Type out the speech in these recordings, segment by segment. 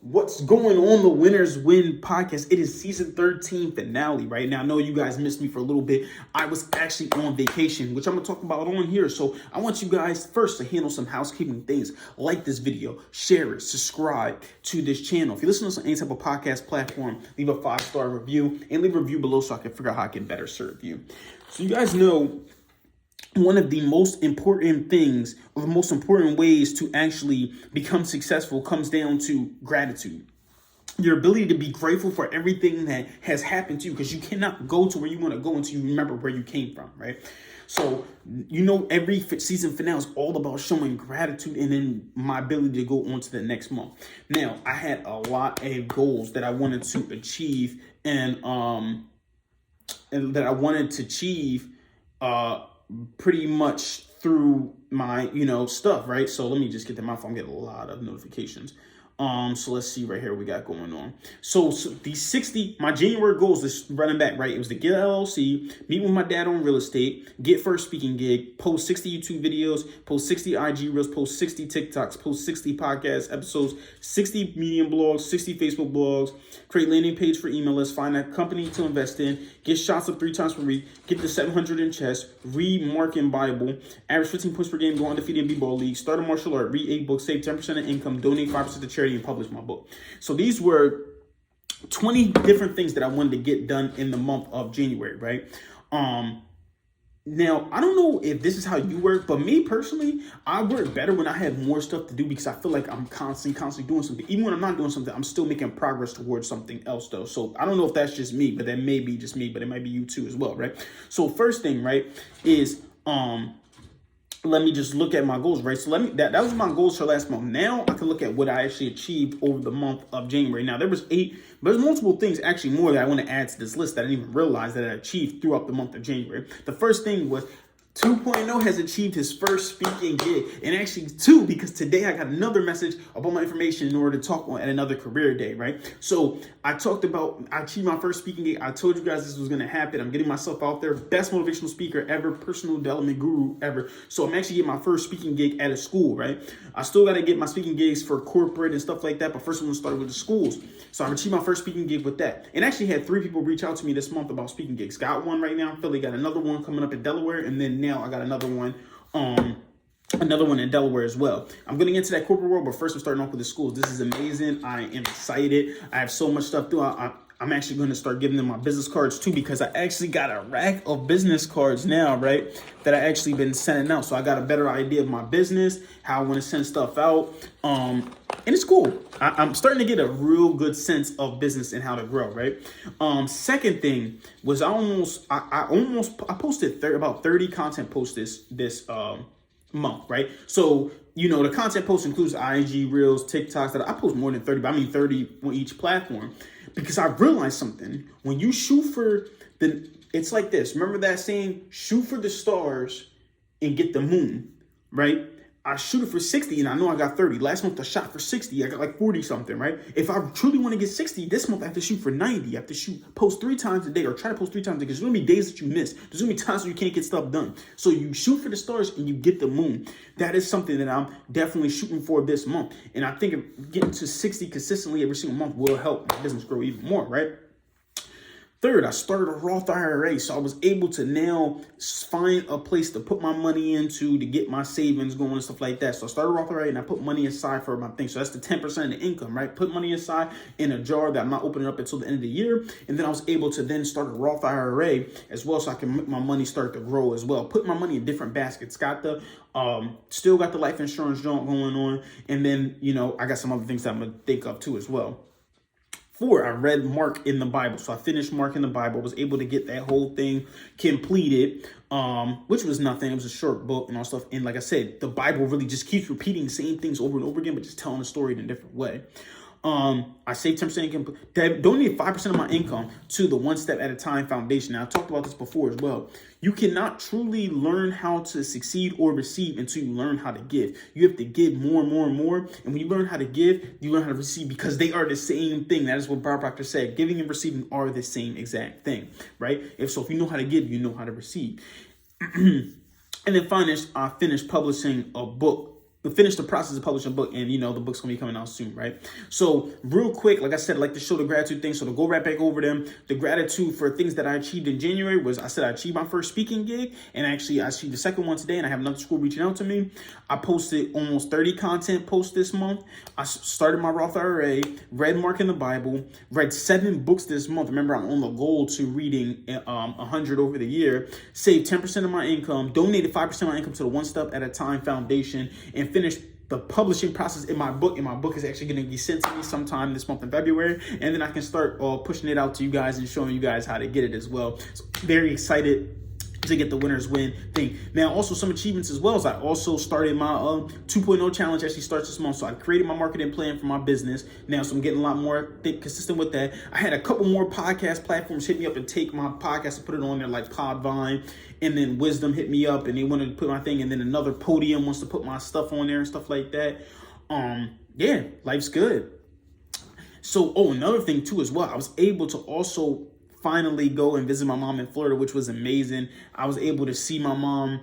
What's going on, the Winners Win podcast? It is season 13 finale right now. I know you guys missed me for a little bit. I was actually on vacation, which I'm going to talk about on here. So I want you guys first to handle some housekeeping things. Like this video, share it, subscribe to this channel. If you listen to any type of podcast platform, leave a 5-star review and leave a review below so I can figure out how I can better serve you. So you guys know, one of the most important things, or the most important ways to actually become successful, comes down to gratitude. Your ability to be grateful for everything that has happened to you, because you cannot go to where you want to go until you remember where you came from, right? So, every season finale is all about showing gratitude and then my ability to go on to the next month. Now, I had a lot of goals that I wanted to achieve and that I wanted to achieve, pretty much through my, stuff, right? So let me just get to my phone, get a lot of notifications. So let's see right here what we got going on. So the 60, my January goals is running back, right? It was to get an LLC, meet with my dad on real estate, get first speaking gig, post 60 YouTube videos, post 60 IG reels, post 60 TikToks, post 60 podcast episodes, 60 Medium blogs, 60 Facebook blogs, create landing page for email lists, find a company to invest in, get shots up 3 times per week, get to 700 in chess, read Mark and Bible, average 15 points per game, go undefeated in B-ball league, start a martial art, read 8 books, save 10% of income, donate 5% to charity, and publish my book. So these were 20 different things that I wanted to get done in the month of January, right? Now, I don't know if this is how you work, but me personally, I work better when I have more stuff to do because I feel like I'm constantly doing something. Even when I'm not doing something, I'm still making progress towards something else, though. So I don't know if that's just me, but that may be just me, but it might be you too as well, right? So first thing, right, is let me just look at my goals, right? So that was my goals for last month. Now I can look at what I actually achieved over the month of January. Now there's multiple things, actually more, that I want to add to this list that I didn't even realize that I achieved throughout the month of January. The first thing was 2.0 has achieved his first speaking gig, and actually 2, because today I got another message about my information in order to talk on at another career day, right? So I achieved my first speaking gig. I told you guys this was going to happen. I'm getting myself out there, best motivational speaker ever, personal development guru ever. So I'm actually getting my first speaking gig at a school, right? I still got to get my speaking gigs for corporate and stuff like that, but first I'm going to start with the schools. So I achieved my first speaking gig with that, and actually had 3 people reach out to me this month about speaking gigs. Got one right now in Philly, got another one coming up in Delaware, and then now I got another one in Delaware as well. I'm going to get into that corporate world, but first I'm starting off with the schools. This is amazing. I am excited. I have so much stuff to do. I'm actually going to start giving them my business cards too, because I actually got a rack of business cards now, right, that I actually been sending out. So I got a better idea of my business, how I want to send stuff out. And it's cool. I'm starting to get a real good sense of business and how to grow, right? Second thing was I posted about 30 content posts this month, right? So, the content post includes IG Reels, TikToks, that I post more than 30, but I mean 30 on each platform, because I realized something. When you shoot for it's like this. Remember that saying, shoot for the stars and get the moon, right? I shoot it for 60 and I know I got 30. Last month I shot for 60. I got like 40 something, right? If I truly want to get 60 this month, I have to shoot for 90. I have to post 3 times a day, or try to post 3 times a day, because there's going to be days that you miss. There's going to be times where you can't get stuff done. So you shoot for the stars and you get the moon. That is something that I'm definitely shooting for this month. And I think getting to 60 consistently every single month will help my business grow even more, right? Third, I started a Roth IRA, so I was able to now find a place to put my money into to get my savings going and stuff like that. So I started a Roth IRA and I put money aside for my thing. So that's the 10% of the income, right? Put money aside in a jar that I'm not opening up until the end of the year. And then I was able to then start a Roth IRA as well, so I can make my money start to grow as well. Put my money in different baskets. Got the still got the life insurance joint going on. And then, I got some other things that I'm going to think of too as well. 4, I read Mark in the Bible. So I finished Mark in the Bible, was able to get that whole thing completed, which was nothing. It was a short book and all stuff. And like I said, the Bible really just keeps repeating the same things over and over again, but just telling the story in a different way. I saved 10% income, donated 5% of my income to the One Step at a Time Foundation. Now, I talked about this before as well. You cannot truly learn how to succeed or receive until you learn how to give. You have to give more and more and more. And when you learn how to give, you learn how to receive, because they are the same thing. That is what Bob Proctor said. Giving and receiving are the same exact thing, right? If you know how to give, you know how to receive. And then finally, I finished publishing a book finish the process of publishing a book, and the book's gonna be coming out soon, right? So real quick, like I said, I like to show the gratitude thing. So to go right back over them, the gratitude for things that I achieved in January was, I said I achieved my first speaking gig, and actually I achieved the second one today, and I have another school reaching out to me. I posted almost 30 content posts this month. I started my Roth IRA, read Mark in the Bible, read 7 books this month. Remember, I'm on the goal to reading 100 over the year. Saved 10% of my income, donated 5% of my income to the One Step at a Time Foundation, and finished the publishing process in my book. And my book is actually going to be sent to me sometime this month in February. And then I can start pushing it out to you guys and showing you guys how to get it as well. So very excited to get the winners win thing. Now, also some achievements as well, as I also started my 2.0 challenge. Actually starts this month. So I created my marketing plan for my business now. So I'm getting a lot more consistent with that. I had a couple more podcast platforms hit me up and take my podcast and put it on there, like Podvine, and then Wisdom hit me up and they wanted to put my thing, and then another Podium wants to put my stuff on there and stuff like that. Yeah, life's good. So, another thing too as well, I was able to also finally go and visit my mom in Florida, which was amazing. I was able to see my mom,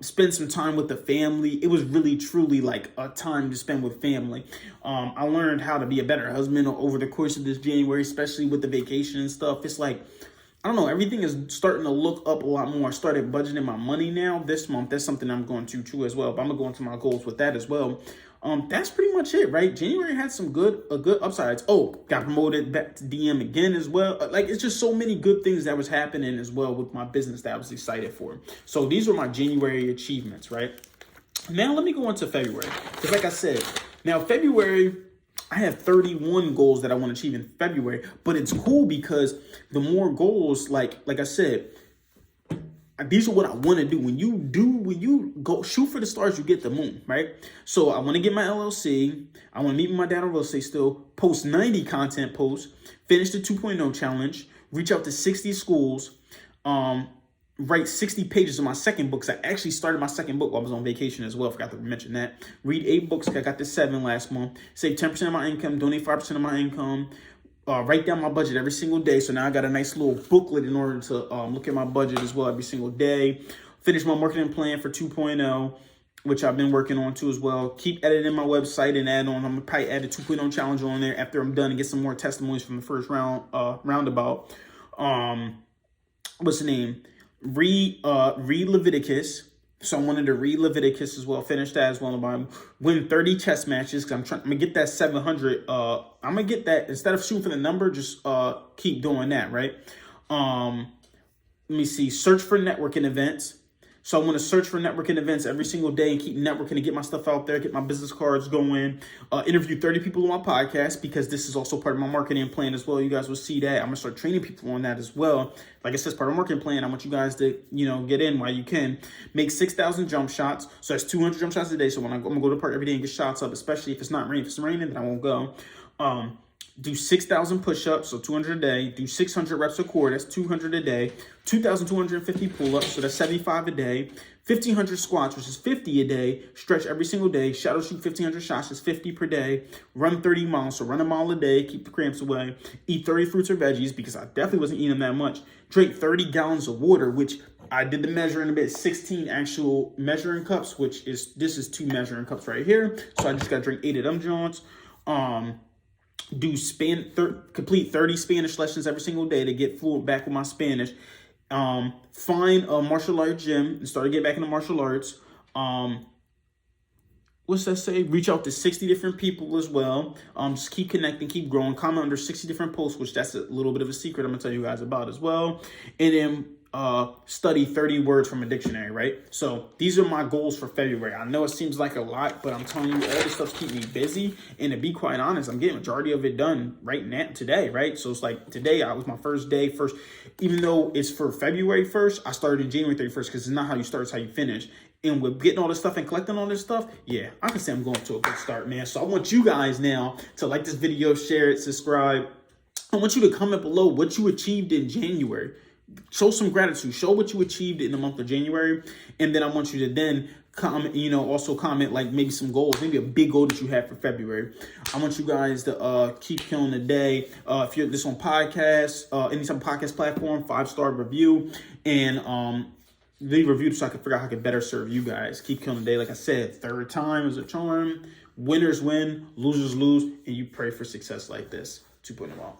spend some time with the family. It was really, truly like a time to spend with family. I learned how to be a better husband over the course of this January, especially with the vacation and stuff. It's like, I don't know, everything is starting to look up a lot more. I started budgeting my money now this month. That's something I'm going to too as well. But I'm gonna go into my goals with that as well. That's pretty much it, right? January had some good upsides. Got promoted back to DM again as well. Like, it's just so many good things that was happening as well with my business that I was excited for. So these were my January achievements, right? Now let me go into February, because like I said, now February, I have 31 goals that I want to achieve in February, but it's cool because the more goals, like I said, these are what I want to do. When you go shoot for the stars, you get the moon, right? So I want to get my LLC. I want to meet with my dad on real estate still, post 90 content posts, finish the 2.0 challenge, reach out to 60 schools, write 60 pages of my second book. I actually started my second book while I was on vacation as well. Forgot to mention that. Read 8 books. I got the 7 last month. Save 10% of my income, donate 5% of my income. Write down my budget every single day. So now I got a nice little booklet in order to look at my budget as well every single day. Finish my marketing plan for 2.0, which I've been working on too as well. Keep editing my website and add on. I'm going to probably add a 2.0 challenge on there after I'm done and get some more testimonies from the first roundabout. What's the name? Read Leviticus. So I wanted to read Leviticus as well, finish that as well in the Bible. Win 30 chess matches, because I'm gonna get that 700. I'm gonna get that, instead of shooting for the number, just keep doing that, right? Let me see. Search for networking events. So I want to search for networking events every single day and keep networking to get my stuff out there, get my business cards going, interview 30 people on my podcast, because this is also part of my marketing plan as well. You guys will see that. I'm going to start training people on that as well. Like I said, it's part of my marketing plan. I want you guys to, get in while you can. Make 6,000 jump shots. So that's 200 jump shots a day. So when I'm going to go to the park every day and get shots up, especially if it's not raining. If it's raining, then I won't go. Do 6,000 push-ups, so 200 a day. Do 600 reps a core, that's 200 a day. 2,250 pull-ups, so that's 75 a day. 1,500 squats, which is 50 a day. Stretch every single day. Shadow shoot 1,500 shots, that's 50 per day. Run 30 miles, so run a mile a day. Keep the cramps away. Eat 30 fruits or veggies, because I definitely wasn't eating that much. Drink 30 gallons of water, which I did the measuring a bit. 16 actual measuring cups, this is 2 measuring cups right here. So I just got to drink 8 of them joints. Complete 30 Spanish lessons every single day to get fluent back with my Spanish. Find a martial arts gym and start to get back into martial arts. What's that say? Reach out to 60 different people as well. Just keep connecting, keep growing. Comment under 60 different posts, which that's a little bit of a secret I'm gonna tell you guys about as well. And then study 30 words from a dictionary, right? So these are my goals for February. I know it seems like a lot, but I'm telling you, all this stuff keep me busy. And to be quite honest, I'm getting majority of it done right now today, right? So it's like today was my first day. Even though it's for February 1st, I started January 31st, because it's not how you start, it's how you finish. And with getting all this stuff and collecting all this stuff, yeah, I can say I'm going to a good start, man. So I want you guys now to like this video, share it, subscribe. I want you to comment below what you achieved in January. Show some gratitude. Show what you achieved in the month of January. And then I want you to then comment, also comment like maybe some goals, maybe a big goal that you have for February. I want you guys to keep killing the day. If you're this on podcasts, any type of podcast platform, 5-star review. And leave a review so I can figure out how I can better serve you guys. Keep killing the day. Like I said, third time is a charm. Winners win, losers lose, and you pray for success like this. 2.0 out.